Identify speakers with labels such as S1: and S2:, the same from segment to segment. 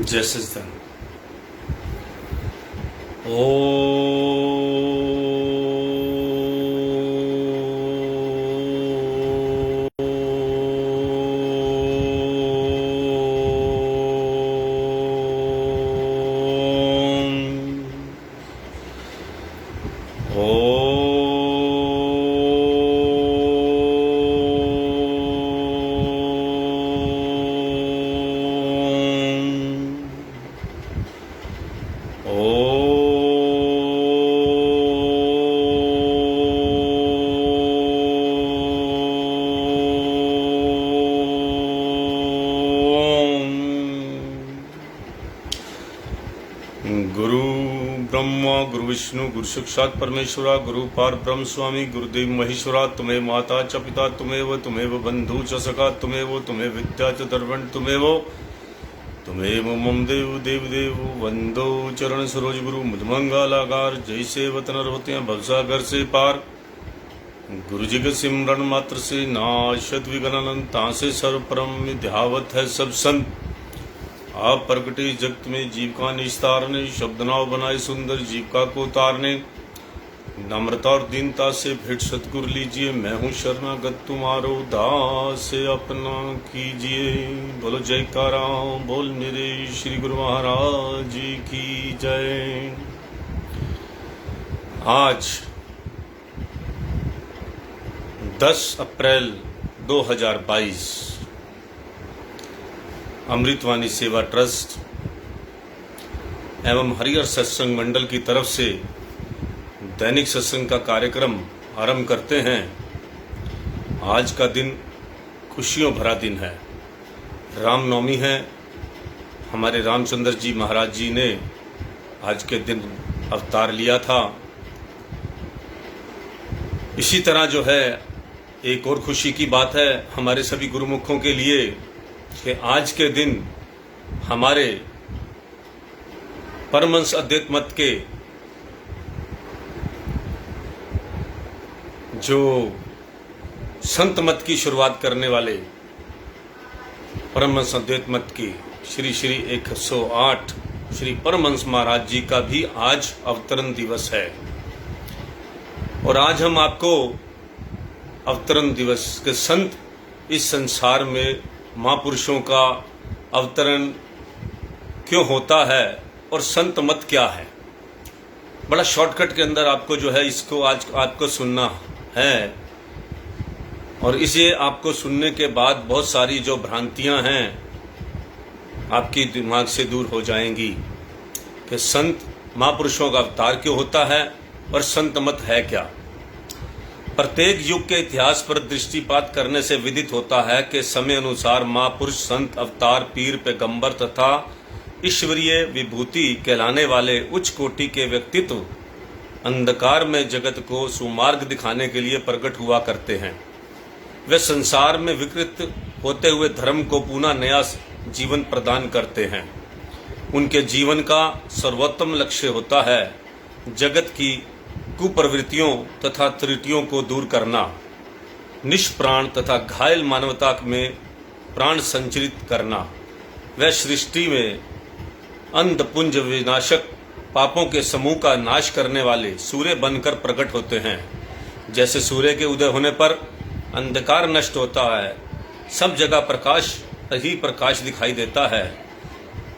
S1: जय सचिदानंद। ओ गुरु ब्रह्मा गुरु विष्णु गुरु साक्षात् परमेश्वरा गुरु पार ब्रह्म स्वामी गुरुदेव महेश्वरा। तुम्हें माता च पिता तुम्हें बंधु च सखा तुम्हें विद्या च दर्पण तुम्हें मम देव देव देव वंदो चरण सरोज गुरु मुदमंगलागार। जैसे वतनर होते हैं भवसागर से पार, गुरु जी के सिमरन मात्र से नाशत विघ्न तासे सर्व परम ध्यावत है सब संत। आप प्रगटे जगत में जीव का निस्तारने, शब्द नाव बनाए सुंदर जीविका को तारने। नम्रता और दीनता से भेंट सतगुरु लीजिए, मैं हूँ शरणागत तुम्हारो दास अपना कीजिए। बोलो जयकारा बोल मेरे श्री गुरु महाराज जी की जय। आज 10 अप्रैल 2022 अमृतवाणी सेवा ट्रस्ट एवं हरिहर सत्संग मंडल की तरफ से दैनिक सत्संग का कार्यक्रम आरंभ करते हैं। आज का दिन खुशियों भरा दिन है, रामनवमी है। हमारे रामचंद्र जी महाराज जी ने आज के दिन अवतार लिया था। इसी तरह जो है एक और खुशी की बात है हमारे सभी गुरुमुखों के लिए कि आज के दिन हमारे परमहंस अद्वैत मत के जो संत मत की शुरुआत करने वाले परमहंस अद्वैत मत की श्री श्री 108 श्री परमहंस महाराज जी का भी आज अवतरण दिवस है। और आज हम आपको अवतरण दिवस के संत इस संसार में महापुरुषों का अवतरण क्यों होता है और संत मत क्या है, बड़ा शॉर्टकट के अंदर आपको जो है इसको आज आपको सुनना है। और इसे आपको सुनने के बाद बहुत सारी जो भ्रांतियां हैं आपकी दिमाग से दूर हो जाएंगी कि संत महापुरुषों का अवतार क्यों होता है और संत मत है क्या। प्रत्येक युग के इतिहास पर दृष्टिपात करने से विदित होता है कि समय अनुसार महापुरुष संत अवतार पीर पैगंबर तथा ईश्वरीय विभूति कहलाने वाले उच्च कोटि के व्यक्तित्व अंधकार में जगत को सुमार्ग दिखाने के लिए प्रकट हुआ करते हैं। वे संसार में विकृत होते हुए धर्म को पुनः नया जीवन प्रदान करते हैं। उनके जीवन का सर्वोत्तम लक्ष्य होता है जगत की कुप्रवृत्तियों तथा त्रुटियों को दूर करना, निष्प्राण तथा घायल मानवता में प्राण संचरित करना। वह सृष्टि में अंधपुंज विनाशक पापों के समूह का नाश करने वाले सूर्य बनकर प्रकट होते हैं। जैसे सूर्य के उदय होने पर अंधकार नष्ट होता है, सब जगह प्रकाश ही प्रकाश दिखाई देता है,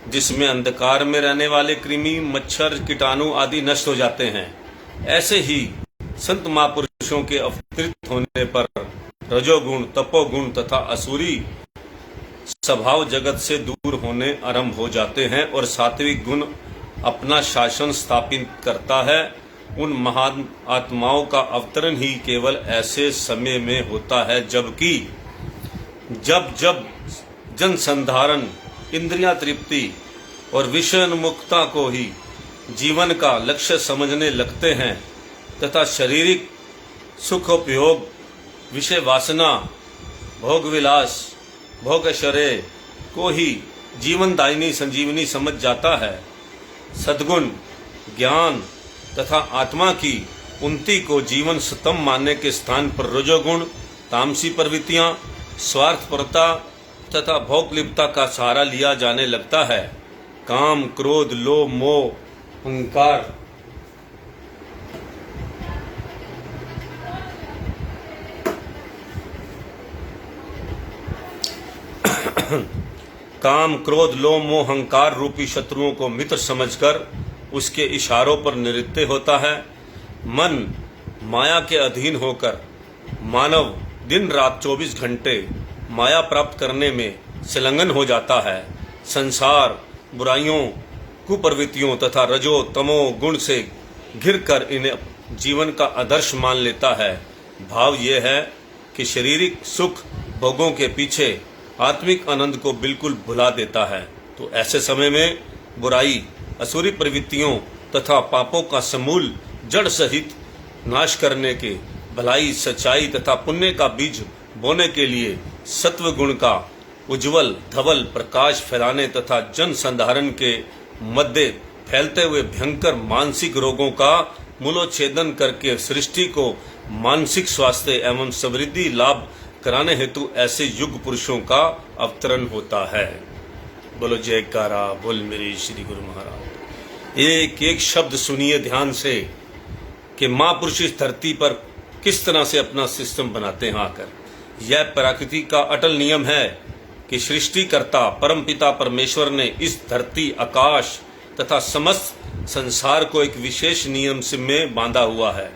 S1: जिसमें अंधकार में रहने वाले कृमि मच्छर कीटाणु आदि नष्ट हो जाते हैं। ऐसे ही संत महापुरुषों के अवतरित होने पर रजोगुण तपोगुण तथा असुरी स्वभाव जगत से दूर होने आरंभ हो जाते हैं और सात्विक गुण अपना शासन स्थापित करता है। उन महान आत्माओं का अवतरण ही केवल ऐसे समय में होता है जबकि जब जन संधारण इंद्रियां तृप्ति और विषयोन्मुखता को ही जीवन का लक्ष्य समझने लगते हैं तथा शारीरिक सुखोपयोग विषय वासना भोग विलास भोग ऐश्वर्य को ही जीवन दायिनी संजीवनी समझ जाता है। सद्गुण ज्ञान तथा आत्मा की उन्नति को जीवन सतम मानने के स्थान पर रजोगुण तामसी प्रवृत्तियां स्वार्थपरता तथा भोग लिप्तता का सहारा लिया जाने लगता है। काम, क्रोध, लोभ, मोह, अहंकार, काम, क्रोध, लोभ, मोह, अहंकार रूपी शत्रुओं को मित्र समझकर उसके इशारों पर नृत्य होता है। मन माया के अधीन होकर मानव दिन रात 24 घंटे माया प्राप्त करने में संलग्न हो जाता है। संसार बुराइयों, कुप्रवृत्तियों तथा रजो तमो गुण से घिरकर इन्हें जीवन का आदर्श मान लेता है। भाव यह है कि शारीरिक सुख भोगों के पीछे आत्मिक आनंद को बिल्कुल भुला देता है। तो ऐसे समय में बुराई, असुरी प्रवृत्तियों तथा पापों का समूल जड़ सहित नाश करने के, भलाई, सच्चाई तथा पुण्य का बीज बोने के लिए सत्व गुण का उज्जवल धवल प्रकाश फैलाने तथा जन संधारण के मध्य फैलते हुए भयंकर मानसिक रोगों का मूलोच्छेदन करके सृष्टि को मानसिक स्वास्थ्य एवं समृद्धि लाभ कराने हेतु ऐसे युग पुरुषों का अवतरण होता है। बोलो जयकारा बोल मेरे श्री गुरु महाराज। एक एक शब्द सुनिए ध्यान से कि महापुरुष इस धरती पर किस तरह से अपना सिस्टम बनाते हैं आकर। यह प्रकृति का अटल नियम है कि सृष्टिकर्ता परमपिता परमेश्वर ने इस धरती, आकाश तथा समस्त संसार को एक विशेष नियम से में बांधा हुआ है।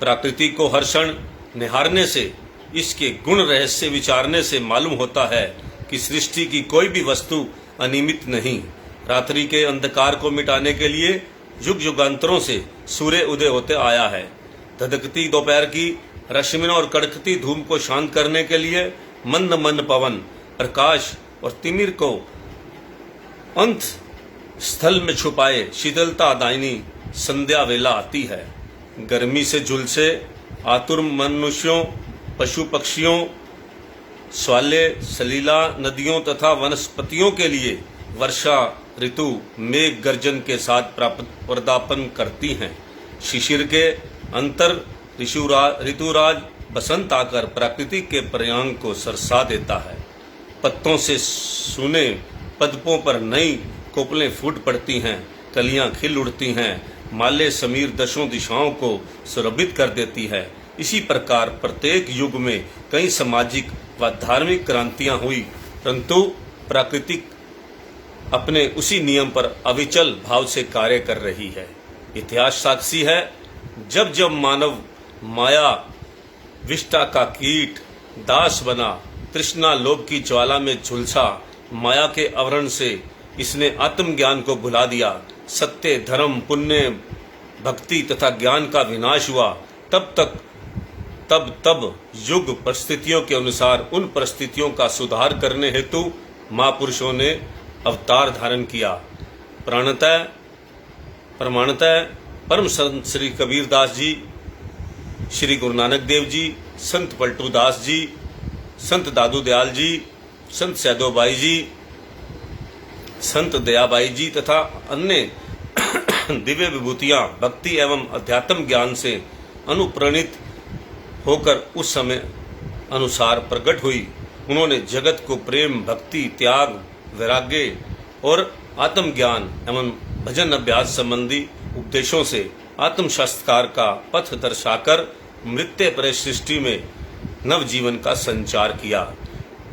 S1: प्रकृति को हर क्षण निहारने से, इसके गुण रहस्य विचारने से मालूम होता है कि सृष्टि की कोई भी वस्तु अनियमित नहीं। रात्रि के अंधकार को मिटाने के लिए युग युगांतरों से सूर्य उदय होते आया है। धधकती दोपहर की रश्मियों और कड़कती धूप को शांत करने के लिए मंद मंद पवन, प्रकाश और तिमिर को अंत स्थल में छुपाए शीतलता दायिनी संध्या वेला आती है। गर्मी से झुलसे आतुर मनुष्यों, पशु पक्षियों, स्वाले सलीला नदियों तथा वनस्पतियों के लिए वर्षा ऋतु मेघ गर्जन के साथ प्रदापन करती हैं। शिशिर के अंतर ऋतुराज बसंत आकर प्रकृति के पर्यांग को सरसा देता है। पत्तों से सूने पदपों पर नई कोपलें फूट पड़ती हैं, कलियां खिल उठती हैं, माले समीर दशों दिशाओं को सुरभित कर देती है। इसी प्रकार प्रत्येक युग में कई सामाजिक व धार्मिक क्रांतियां हुई, परंतु प्राकृतिक अपने उसी नियम पर अविचल भाव से कार्य कर रही है। इतिहास साक्षी है, जब जब मानव माया विष्टा का कीट दास बना, तृष्णा लोभ की ज्वाला में झुलसा, माया के आवरण से इसने आत्मज्ञान को भुला दिया, सत्य धर्म पुण्य भक्ति तथा ज्ञान का विनाश हुआ, तब युग परिस्थितियों के अनुसार उन परिस्थितियों का सुधार करने हेतु महापुरुषों ने अवतार धारण किया। प्रमाणतः परम संत श्री कबीर दास जी, श्री गुरु नानक देव जी, संत पलटू दास जी, संत दादू दयाल जी, संत सैदो बाई जी, संत दयाबाई जी तथा अन्य दिव्य विभूतियां भक्ति एवं अध्यात्म ज्ञान से अनुप्राणित होकर उस समय अनुसार प्रकट हुई। उन्होंने जगत को प्रेम, भक्ति, त्याग, वैराग्य और आत्मज्ञान एवं भजन अभ्यास संबंधी उपदेशों से आत्म संस्कार का पथ दर्शाकर मृत्यु पर सृष्टि में नव जीवन का संचार किया।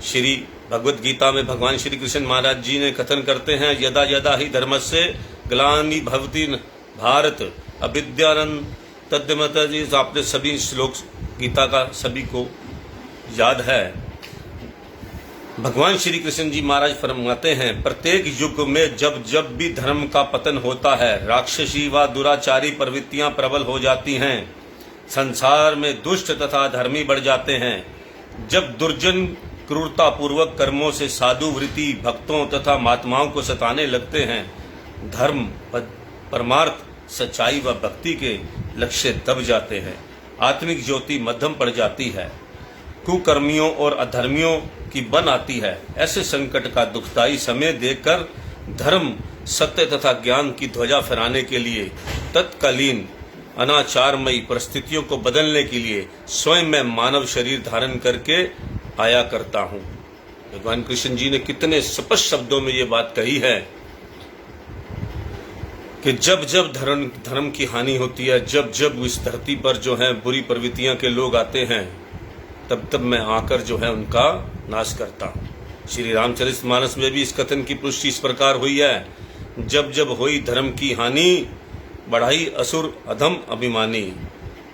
S1: श्री भगवत गीता में भगवान श्री कृष्ण महाराज जी ने कथन करते हैं, यदा यदा ही धर्मस्य ग्लानि भवति भारत अविद्यानंद तद्यमत। जी आपने सभी श्लोक गीता का सभी को याद है। भगवान श्री कृष्ण जी महाराज फरमाते हैं, प्रत्येक युग में जब जब भी धर्म का पतन होता है, राक्षसी व दुराचारी प्रवृत्तियां प्रबल हो जाती हैं, संसार में दुष्ट तथा धर्मी बढ़ जाते हैं, जब दुर्जन क्रूरता पूर्वक कर्मों से साधु वृत्ति भक्तों तथा महात्माओं को सताने लगते हैं, धर्म परमार्थ सच्चाई व भक्ति के लक्ष्य दब जाते हैं, आत्मिक ज्योति मध्यम पड़ जाती है, कुकर्मियों और अधर्मियों की बन आती है। ऐसे संकट का दुखदायी समय देखकर धर्म सत्य तथा ज्ञान की ध्वजा फहराने के लिए तत्कालीन अनाचारमयी परिस्थितियों को बदलने के लिए स्वयं मैं मानव शरीर धारण करके आया करता हूँ। भगवान कृष्ण जी ने कितने स्पष्ट शब्दों में ये बात कही है कि जब जब धर्म की हानि होती है, जब जब इस धरती पर जो है बुरी प्रवृत्तियां के लोग आते हैं, तब तब मैं आकर जो है उनका नाश करता। श्री रामचरितमानस में भी इस कथन की पुष्टि इस प्रकार हुई है, जब जब होई धर्म की हानि, बढ़ाई असुर अधम अभिमानी,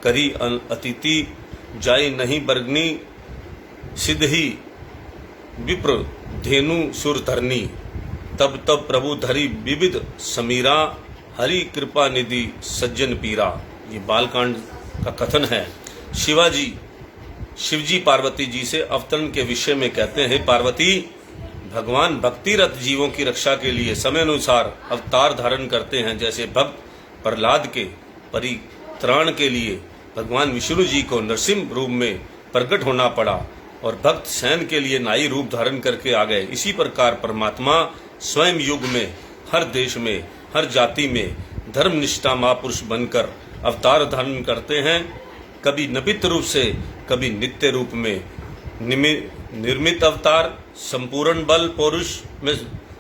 S1: करी अतिथि जाय नहीं बरगनी, सिद्ध ही विप्र धेनु सुर धरनी, तब तब प्रभु धरी विविध समीरा, हरि कृपा निधि सज्जन पीरा। ये बालकांड का कथन है। शिवजी पार्वती जी से अवतरण के विषय में कहते हैं, पार्वती भगवान भक्तिरत जीवों की रक्षा के लिए समय अनुसार अवतार धारण करते हैं। जैसे भक्त प्रहलाद के परित्राण के लिए भगवान विष्णु जी को नरसिंह रूप में प्रकट होना पड़ा और भक्त सैन के लिए नाई रूप धारण करके आ गए। इसी प्रकार परमात्मा स्वयं युग में, हर देश में, हर जाति में धर्मनिष्ठा महापुरुष बनकर अवतार धारण करते हैं। कभी नपित रूप से, कभी नित्य रूप में निर्मित अवतार संपूर्ण बल पौरुष में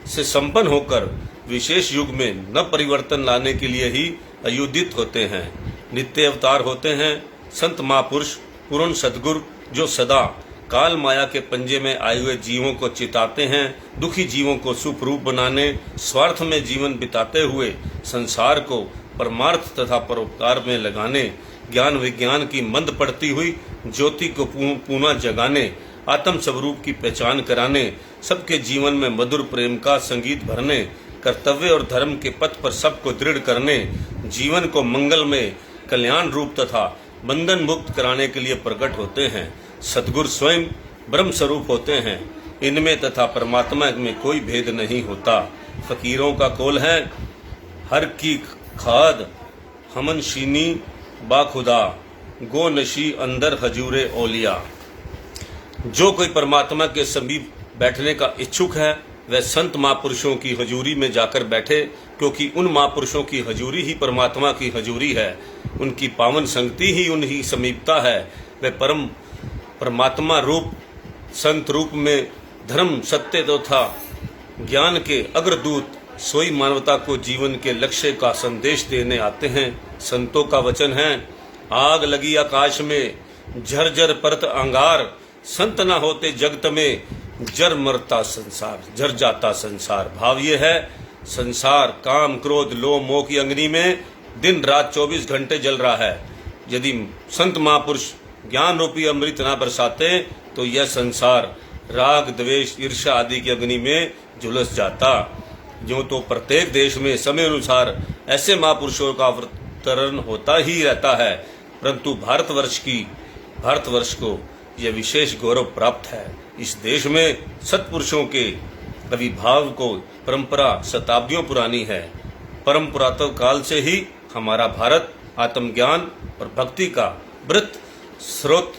S1: से संपन्न होकर विशेष युग में न परिवर्तन लाने के लिए ही अयुदित होते हैं। नित्य अवतार होते हैं संत महापुरुष, पूर्ण सद्गुरु, जो सदा काल माया के पंजे में आए हुए जीवों को चिताते हैं, दुखी जीवों को सुखरूप बनाने, स्वार्थ में जीवन बिताते हुए संसार को परमार्थ तथा परोपकार में लगाने, ज्ञान विज्ञान की मंद पड़ती हुई ज्योति को पुनः जगाने, आत्म स्वरूप की पहचान कराने, सबके जीवन में मधुर प्रेम का संगीत भरने, कर्तव्य और धर्म के पथ पर सबको दृढ़ करने, जीवन को मंगल में कल्याण रूप तथा बंधन मुक्त कराने के लिए प्रकट होते हैं। सद्गुरु स्वयं ब्रह्म स्वरूप होते हैं। इनमें तथा परमात्मा में कोई भेद नहीं होता। फकीरों का कौल है, हर की खाद हमन शीनी बाखुदा, गो नशी अंदर हजूरे ओलिया। जो कोई परमात्मा के समीप बैठने का इच्छुक है वह संत महापुरुषों की हजूरी में जाकर बैठे, क्योंकि उन महापुरुषों की हजूरी ही परमात्मा की हजूरी है। उनकी पावन संगति ही उनकी समीपता है। वह परमात्मा रूप संत रूप में धर्म, सत्य तथा ज्ञान के अग्रदूत सोई मानवता को जीवन के लक्ष्य का संदेश देने आते हैं। संतों का वचन है, आग लगी आकाश में, झरझर परत अंगार, संत न होते जगत में, जर मरता संसार, जर जाता संसार। भाव ये है, संसार काम क्रोध लोभ मोह की अग्नि में दिन रात 24 घंटे जल रहा है। यदि संत महापुरुष ज्ञान रूपी अमृत न बरसाते तो यह संसार राग द्वेष ईर्ष्या आदि की अग्नि में झुलस जाता। जो तो प्रत्येक देश में समय अनुसार ऐसे महापुरुषों का अवतरण होता ही रहता है, परंतु भारतवर्ष को यह विशेष गौरव प्राप्त है। इस देश में सत्पुरुषों के आविर्भाव को परंपरा शताब्दियों पुरानी है। परम पुरातन काल से ही हमारा भारत आत्मज्ञान और भक्ति का वृत्त स्रोत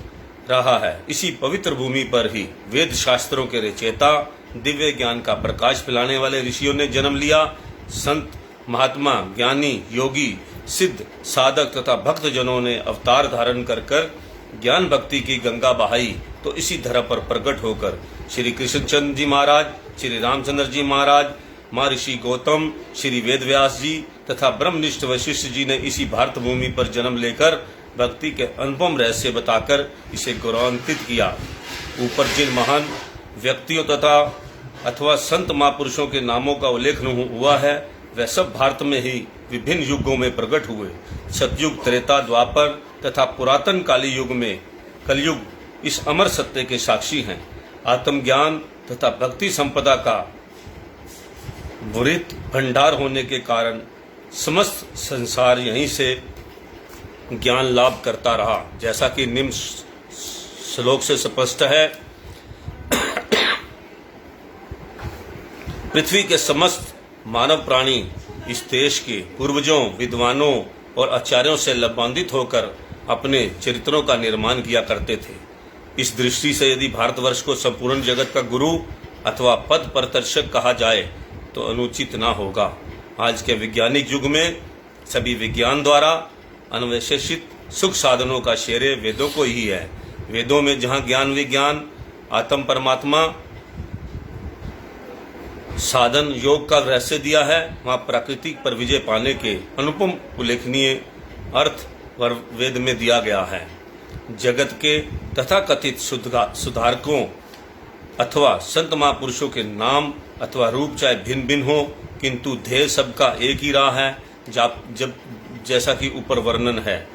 S1: रहा है। इसी पवित्र भूमि पर ही वेद शास्त्रों के रचयिता, दिव्य ज्ञान का प्रकाश फैलाने वाले ऋषियों ने जन्म लिया। संत महात्मा, ज्ञानी, योगी, सिद्ध, साधक तथा भक्त जनों ने अवतार धारण कर ज्ञान भक्ति की गंगा बहाई, तो इसी धरा पर प्रकट होकर श्री कृष्णचंद्र जी महाराज, श्री रामचंद्र जी महाराज, महर्षि गौतम, श्री वेदव्यास जी तथा ब्रह्मनिष्ठ वशिष्ठ जी ने इसी भारत भूमि पर जन्म लेकर भक्ति के अनुपम रहस्य बताकर इसे गौरवान्वित किया। ऊपर जिन महान व्यक्तियों तथा अथवा संत महापुरुषों के नामों का उल्लेख हुआ है, वह सब भारत में ही विभिन्न युगों में प्रकट हुए। सतयुग, त्रेता, द्वापर तथा पुरातन काली युग में कलयुग इस अमर सत्य के साक्षी हैं। आत्मज्ञान तथा भक्ति संपदा का बुरित भंडार होने के कारण समस्त संसार यहीं से ज्ञान लाभ करता रहा। जैसा कि निम्न श्लोक से स्पष्ट है, पृथ्वी के समस्त मानव प्राणी इस देश के पूर्वजों, विद्वानों और आचार्यों से लाभान्वित होकर अपने चरित्रों का निर्माण किया करते थे। इस दृष्टि से यदि भारतवर्ष को संपूर्ण जगत का गुरु अथवा पद प्रदर्शक कहा जाए तो अनुचित ना होगा। आज के वैज्ञानिक युग में सभी विज्ञान द्वारा अन्वेषित सुख साधनों का श्रेय वेदों को ही है। वेदों में जहाँ ज्ञान विज्ञान, आत्म परमात्मा साधन योग का रहस्य दिया है, वहाँ प्राकृतिक पर विजय पाने के अनुपम उल्लेखनीय अर्थ वेद में दिया गया है। जगत के तथाकथित सुधारकों अथवा संत महापुरुषों के नाम अथवा रूप चाहे भिन्न भिन्न हो, किंतु ध्येय सबका एक ही रहा है, जब जैसा कि ऊपर वर्णन है।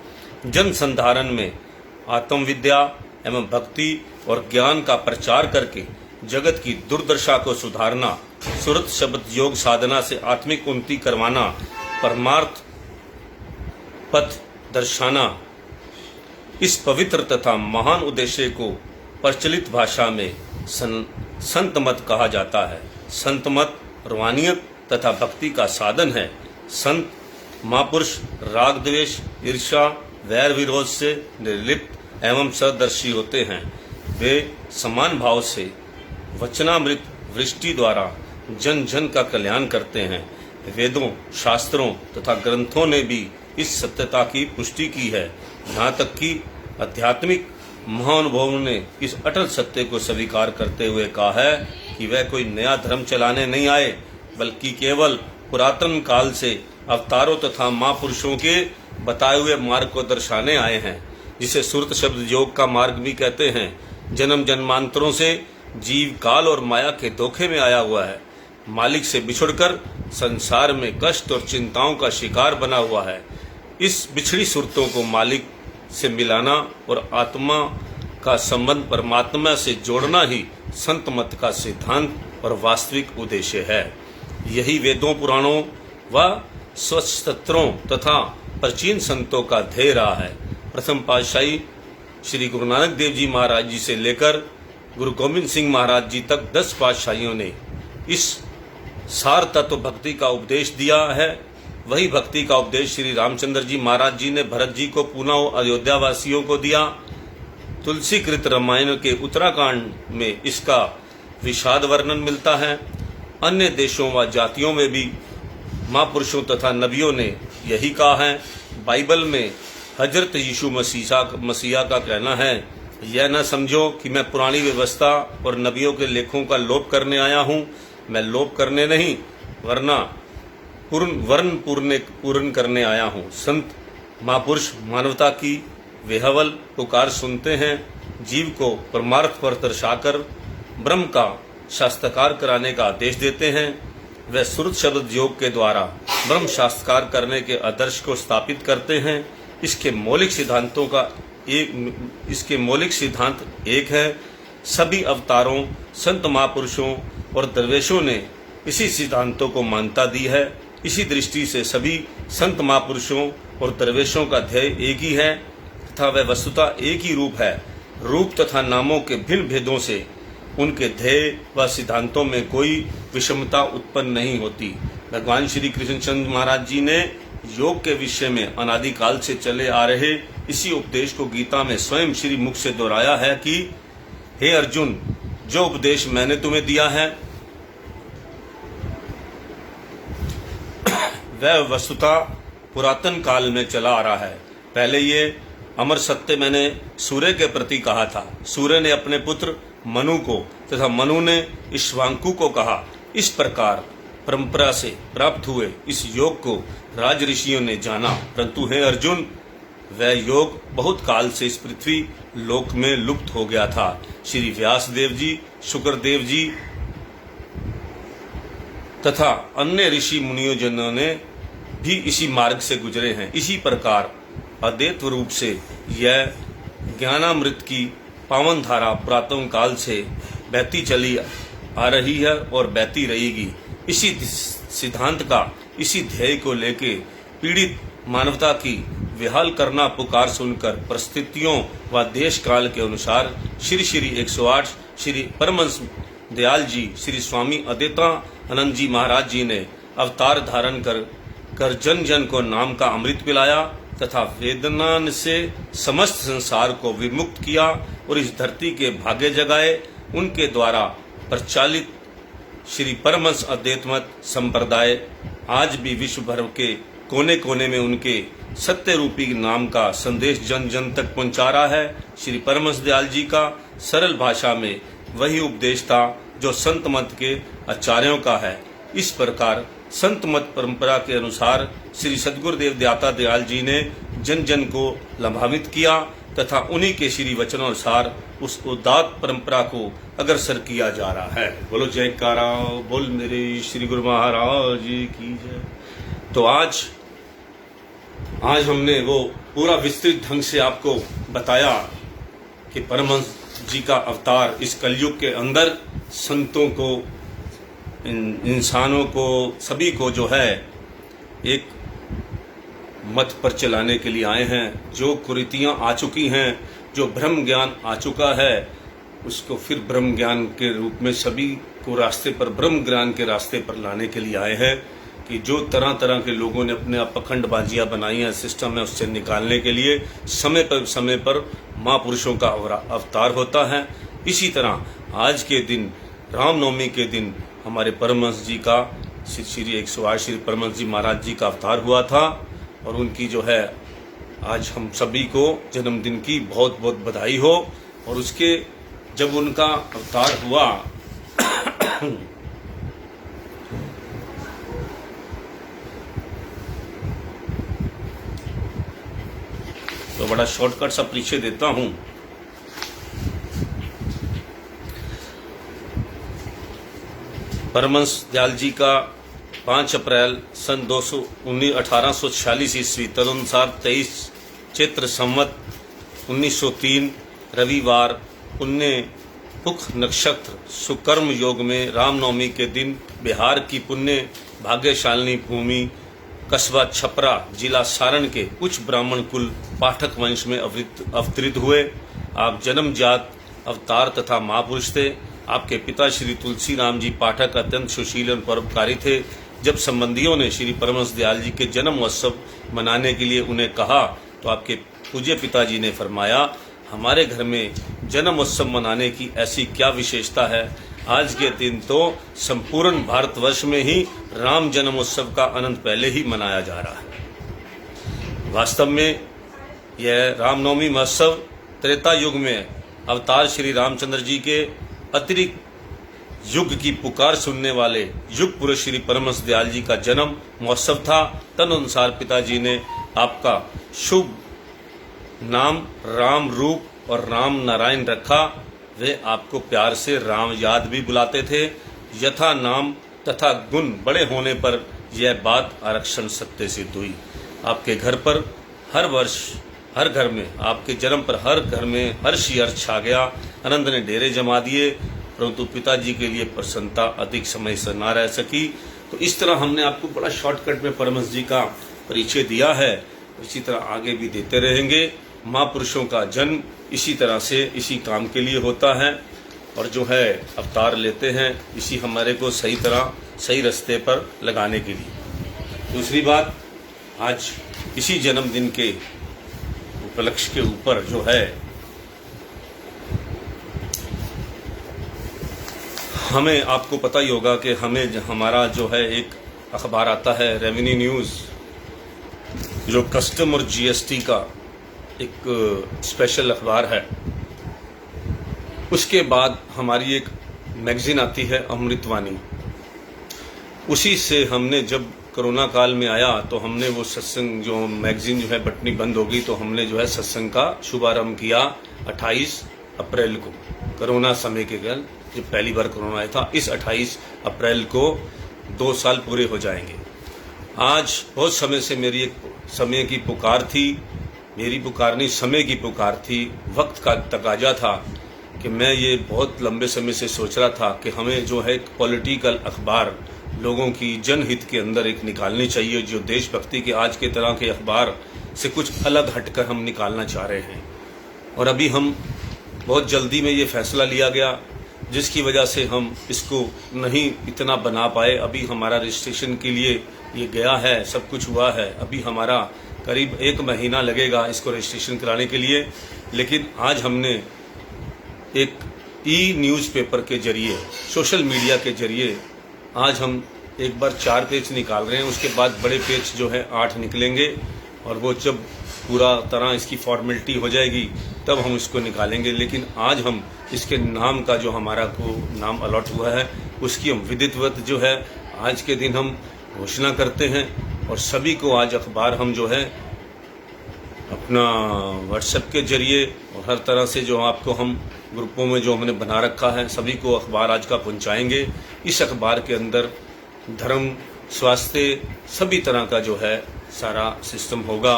S1: जन संधारण में आत्मविद्या एवं भक्ति और ज्ञान का प्रचार करके जगत की दुर्दशा को सुधारना, सुरत शब्द योग साधना से आत्मिक उन्नति करवाना, परमार्थ पथ दर्शाना, इस पवित्र तथा महान उद्देश्य को प्रचलित भाषा में संत मत कहा जाता है। संत मत रूहानियत तथा भक्ति का साधन है। संत महापुरुष राग द्वेष ईर्ष्या वैर विरोध से निर्लिप्त एवं सदर्शी होते हैं। वे समान भाव से वचनामृत वृष्टि द्वारा जन जन का कल्याण करते हैं। वेदों शास्त्रों तथा ग्रंथों ने भी इस सत्यता की पुष्टि की है। यहाँ तक कि आध्यात्मिक महानुभवों ने इस अटल सत्य को स्वीकार करते हुए कहा है कि वह कोई नया धर्म चलाने नहीं आए, बल्कि केवल पुरातन काल से अवतारों तथा महापुरुषों के बताए हुए मार्ग को दर्शाने आए हैं, जिसे सुरत शब्द योग का मार्ग भी कहते हैं। जन्म जन्मांतरों से जीव काल और माया के धोखे में आया हुआ है, मालिक से बिछुड़कर संसार में कष्ट और चिंताओं का शिकार बना हुआ है। इस बिछड़ी सुरतों को मालिक से मिलाना और आत्मा का संबंध परमात्मा से जोड़ना ही संत मत का सिद्धांत और वास्तविक उद्देश्य है। यही वेदों पुराणों व स्वच्छत्रों तथा प्राचीन संतों का ध्येय रहा है। प्रथम पातशाही श्री गुरु नानक देव जी महाराज जी से लेकर गुरु गोविंद सिंह महाराज जी तक 10 पातशाहियों ने इस सार तत्व भक्ति का उपदेश दिया है। वही भक्ति का उपदेश श्री रामचंद्र जी महाराज जी ने भरत जी को पुनः अयोध्या वासियों को दिया। तुलसी कृत रामायण के उत्तराखंड में इसका विषाद वर्णन मिलता है। अन्य देशों व जातियों में भी महापुरुषों तथा नबियों ने यही कहा है। बाइबल में हजरत यीशु मसीहा का कहना है, यह न समझो कि मैं पुरानी व्यवस्था और नबियों के लेखों का लोप करने आया हूँ। मैं लोप करने नहीं, वरना पूर्ण करने आया हूँ। संत महापुरुष मानवता की वेहवल पुकार सुनते हैं, जीव को परमार्थ पर दर्शाकर ब्रह्म का शास्त्रकार कराने का आदेश देते हैं। वे सुरत शब्द योग के द्वारा ब्रह्म शास्त्रकार करने के आदर्श को स्थापित करते हैं। इसके मौलिक सिद्धांत एक है। सभी अवतारों, संत महापुरुषों और दरवेशों ने इसी सिद्धांतों को मान्यता दी है। इसी दृष्टि से सभी संत महापुरुषों और दरवेशों का ध्येय एक ही है तथा वह वस्तुतः एक ही रूप है। रूप तथा नामों के भिन्न भेदों से उनके ध्येय व सिद्धांतों में कोई विषमता उत्पन्न नहीं होती। भगवान श्री कृष्णचंद्र महाराज जी ने योग के विषय में अनादिकाल से चले आ रहे इसी उपदेश को गीता में स्वयं श्री मुख से दोहराया है कि हे अर्जुन, जो उपदेश मैंने तुम्हें दिया है वह वस्तुतः पुरातन काल में चला आ रहा है। पहले ये अमर सत्य मैंने सूर्य के प्रति कहा था। सूर्य ने अपने पुत्र मनु को तथा मनु ने इक्ष्वाकु को कहा। इस प्रकार परंपरा से प्राप्त हुए इस योग को राज ऋषियों ने जाना, परंतु हे अर्जुन, वह योग बहुत काल से इस पृथ्वी लोक में लुप्त हो गया था। श्री व्यास देव जी, शुक्रदेव जी तथा अन्य ऋषि मुनियों ने भी इसी मार्ग से गुजरे हैं। इसी प्रकार अद्वैत रूप से यह ज्ञानामृत की पावन धारा पुरातन काल से बहती चली आ रही है और बहती रहेगी। इसी सिद्धांत का, इसी ध्येय को लेके पीड़ित मानवता की विहाल करना पुकार सुनकर परिस्थितियों व देश काल के अनुसार श्री 108 श्री परमहंस दयाल जी, श्री स्वामी अद्वैतानंद जी महाराज जी ने अवतार धारण कर जन जन को नाम का अमृत पिलाया तथा वेदना से समस्त संसार को विमुक्त किया और इस धरती के भाग्य जगाए। उनके द्वारा प्रचालित श्री परमहंस अद्वैतमत संप्रदाय आज भी विश्व भर के कोने कोने में उनके सत्य रूपी नाम का संदेश जन जन तक पहुंचा रहा है। श्री परमहंस दयाल जी का सरल भाषा में वही उपदेश था जो संत मत के आचार्यों का है। इस प्रकार संत मत परंपरा के अनुसार श्री सद्गुरुदेव दाता दयाल जी ने जन जन को लाभान्वित किया तथा उन्हीं के श्री वचनानुसार उस उदात्त परंपरा को अग्रसर किया जा रहा है। बोलो जयकारा बोल मेरे श्री गुरु महाराज की जय। तो आज हमने वो पूरा विस्तृत ढंग से आपको बताया कि परमहंस जी का अवतार इस कलयुग के अंदर संतों को, इंसानों को, सभी को जो है एक मत पर चलाने के लिए आए हैं। जो कुरीतियां आ चुकी हैं, जो ब्रह्म ज्ञान आ चुका है, उसको फिर ब्रह्म ज्ञान के रूप में सभी को रास्ते पर, ब्रह्म ज्ञान के रास्ते पर लाने के लिए आए हैं। कि जो तरह तरह के लोगों ने अपने आप पखंडबाजियां बनाई हैं सिस्टम में, उससे निकालने के लिए समय पर महापुरुषों का अवतार होता है। इसी तरह आज के दिन, रामनवमी के दिन, हमारे परमहंस जी का श्री 108 श्री परमहंस जी महाराज जी का अवतार हुआ था। और उनकी जो है आज हम सभी को जन्मदिन की बहुत बहुत बधाई हो। और उसके जब उनका अवतार हुआ तो बड़ा शॉर्टकट सा परिचय देता हूं। परमहंस दयाल जी का 5 अप्रैल सन 1846 ईस्वी तदनुसार 23 चैत्र संवत 1903 रविवार पुण्य पुख नक्षत्र सुकर्म योग में रामनवमी के दिन बिहार की पुण्य भाग्यशालिनी भूमि कस्बा छपरा जिला सारण के उच्च ब्राह्मण कुल पाठक वंश में अवतरित हुए। आप जन्मजात अवतार तथा महापुरुष थे। आपके पिता श्री तुलसी राम जी पाठक अत्यंत सुशील और परोपकारी थे। जब संबंधियों ने श्री परमहंस दयाल जी के जन्म उत्सव मनाने के लिए उन्हें कहा तो आपके पूज्य पिताजी ने फरमाया, हमारे घर में जन्म उत्सव मनाने की ऐसी क्या विशेषता है। आज के दिन तो संपूर्ण भारतवर्ष में ही राम जन्म उत्सव का आनंद पहले ही मनाया जा रहा है। वास्तव में यह रामनवमी महोत्सव त्रेता युग में अवतार श्री रामचंद्र जी के अतिरिक्त युग की पुकार सुनने वाले युग पुरुष श्री परमहंस दयाल जी का जन्म महोत्सव था। तदनुसार पिताजी ने आपका शुभ नाम राम रूप और राम नारायण रखा। वे आपको प्यार से राम याद भी बुलाते थे। यथा नाम तथा गुण बड़े होने पर यह बात आरक्षण सत्य सिद्ध हुई। आपके घर पर हर वर्ष, हर घर में, आपके जन्म पर हर घर में हर्ष ही हर्ष छा गया। आनंद ने डेरे जमा दिए, परंतु पिताजी के लिए प्रसन्नता अधिक समय से न रह सकी। तो इस तरह हमने आपको बड़ा शॉर्टकट में परमहंस जी का परिचय दिया है। इसी तरह आगे भी देते रहेंगे। महापुरुषों का जन्म इसी तरह से, इसी काम के लिए होता है और जो है अवतार लेते हैं इसी हमारे को सही तरह, सही रास्ते पर लगाने के लिए। दूसरी बात, आज इसी जन्मदिन के उपलक्ष्य के ऊपर जो है हमें, आपको पता ही होगा कि हमें हमारा जो है एक अखबार आता है रेवेन्यू न्यूज़, जो कस्टम और जीएसटी का एक स्पेशल अखबार है। उसके बाद हमारी एक मैगजीन आती है अमृतवाणी। उसी से हमने, जब कोरोना काल में आया तो हमने वो सत्संग, जो मैगजीन जो है बटनी बंद हो गई, तो हमने जो है सत्संग का शुभारंभ किया 28 अप्रैल को, कोरोना समय के कारण जब पहली बार कोरोना आया था। इस 28 अप्रैल को 2 साल पूरे हो जाएंगे। आज बहुत समय से मेरी एक समय की पुकार थी, मेरी पुकार नहीं, समय की पुकार थी, वक्त का तकाजा था कि मैं ये बहुत लंबे समय से सोच रहा था कि हमें जो है एक पॉलिटिकल अखबार लोगों की जनहित के अंदर एक निकालनी चाहिए, जो देशभक्ति के आज के तरह के अखबार से कुछ अलग हटकर हम निकालना चाह रहे हैं। और अभी हम बहुत जल्दी में ये फैसला लिया गया, जिसकी वजह से हम इसको नहीं इतना बना पाए। अभी हमारा रजिस्ट्रेशन के लिए ये गया है, सब कुछ हुआ है, अभी हमारा करीब 1 महीना लगेगा इसको रजिस्ट्रेशन कराने के लिए। लेकिन आज हमने एक न्यूज़पेपर के जरिए, सोशल मीडिया के जरिए आज हम एक बार 4 पेज निकाल रहे हैं। उसके बाद बड़े पेज जो है 8 निकलेंगे और वो जब पूरा तरह इसकी फॉर्मेलिटी हो जाएगी तब हम इसको निकालेंगे। लेकिन आज हम इसके नाम का जो हमारा को नाम अलॉट हुआ है उसकी हम विधिवत जो है आज के दिन हम घोषणा करते हैं। और सभी को आज अखबार हम जो है अपना व्हाट्सएप के जरिए और हर तरह से जो आपको हम ग्रुपों में जो हमने बना रखा है सभी को अखबार आज का पहुंचाएंगे। इस अखबार के अंदर धर्म, स्वास्थ्य, सभी तरह का जो है सारा सिस्टम होगा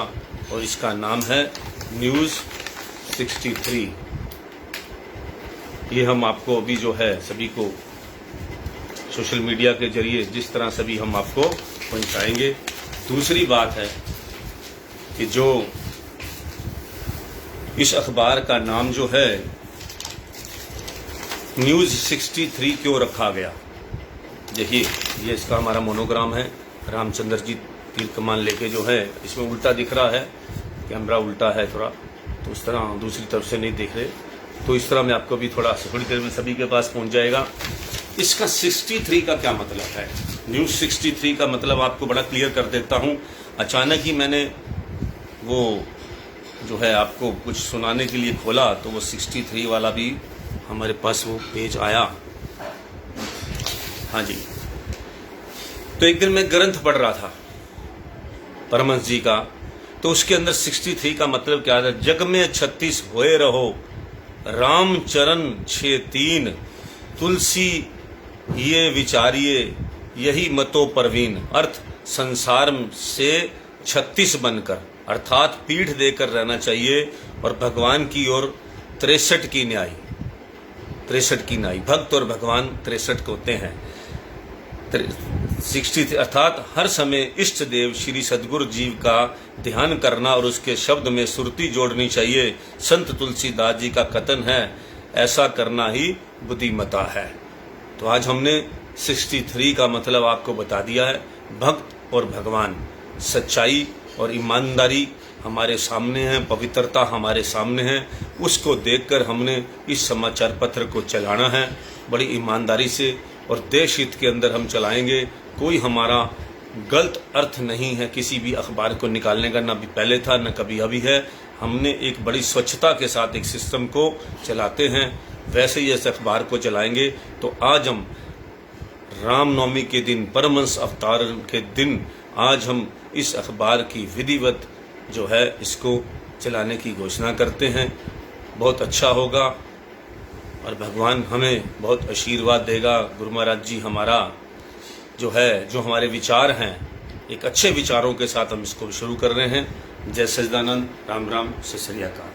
S1: और इसका नाम है न्यूज़ 63। ये हम आपको अभी जो है सभी को सोशल मीडिया के जरिए जिस तरह सभी हम आपको पहुंचाएंगे। दूसरी बात है कि जो इस अखबार का नाम जो है न्यूज़ 63 क्यों रखा गया, देखिए ये इसका हमारा मोनोग्राम है। रामचंद्र जी तीर कमान लेके जो है, इसमें उल्टा दिख रहा है, कैमरा उल्टा है थोड़ा, तो उस तरह दूसरी तरफ से नहीं देख रहे, तो इस तरह मैं आपको भी थोड़ा थोड़ी देर में सभी के पास पहुंच जाएगा। इसका 63 का क्या मतलब है? न्यूज़ 63 का मतलब आपको बड़ा क्लियर कर देता हूं। अचानक ही मैंने वो जो है आपको कुछ सुनाने के लिए खोला तो वो 63 वाला भी हमारे पास वो पेज आया। हाँ जी, तो एक दिन मैं ग्रंथ पढ़ रहा था परमहंस जी का, तो उसके अंदर 63 का मतलब क्या था? जग में 36 होए रहो, राम चरण 6-3, तुलसी ये विचारिए, यही मतो परवीन। अर्थ संसार से 36 बनकर, अर्थात पीठ देकर रहना चाहिए और भगवान की ओर 63 की न्याय, 63 की न्याय। भक्त और भगवान 63 होते हैं। 63 अर्थात हर समय इष्ट देव श्री सद्गुरु जीव का ध्यान करना और उसके शब्द में सुरती जोड़नी चाहिए। संत तुलसीदास जी का कथन है, ऐसा करना ही बुद्धिमता है। तो आज हमने 63 का मतलब आपको बता दिया है। भक्त और भगवान, सच्चाई और ईमानदारी हमारे सामने है, पवित्रता हमारे सामने है, उसको देखकर हमने इस समाचार पत्र को चलाना है बड़ी ईमानदारी से और देश हित के अंदर हम चलाएंगे। कोई हमारा गलत अर्थ नहीं है किसी भी अखबार को निकालने का, ना भी पहले था न कभी अभी है। हमने एक बड़ी स्वच्छता के साथ एक सिस्टम को चलाते हैं, वैसे ही इस अखबार को चलाएंगे। तो आज हम रामनवमी के दिन, परमहंस अवतार के दिन, आज हम इस अखबार की विधिवत जो है इसको चलाने की घोषणा करते हैं। बहुत अच्छा होगा और भगवान हमें बहुत आशीर्वाद देगा। गुरु महाराज जी हमारा जो है, जो हमारे विचार हैं, एक अच्छे विचारों के साथ हम इसको शुरू कर रहे हैं। जय सच्चिदानंद, राम राम, सत श्री अकाल।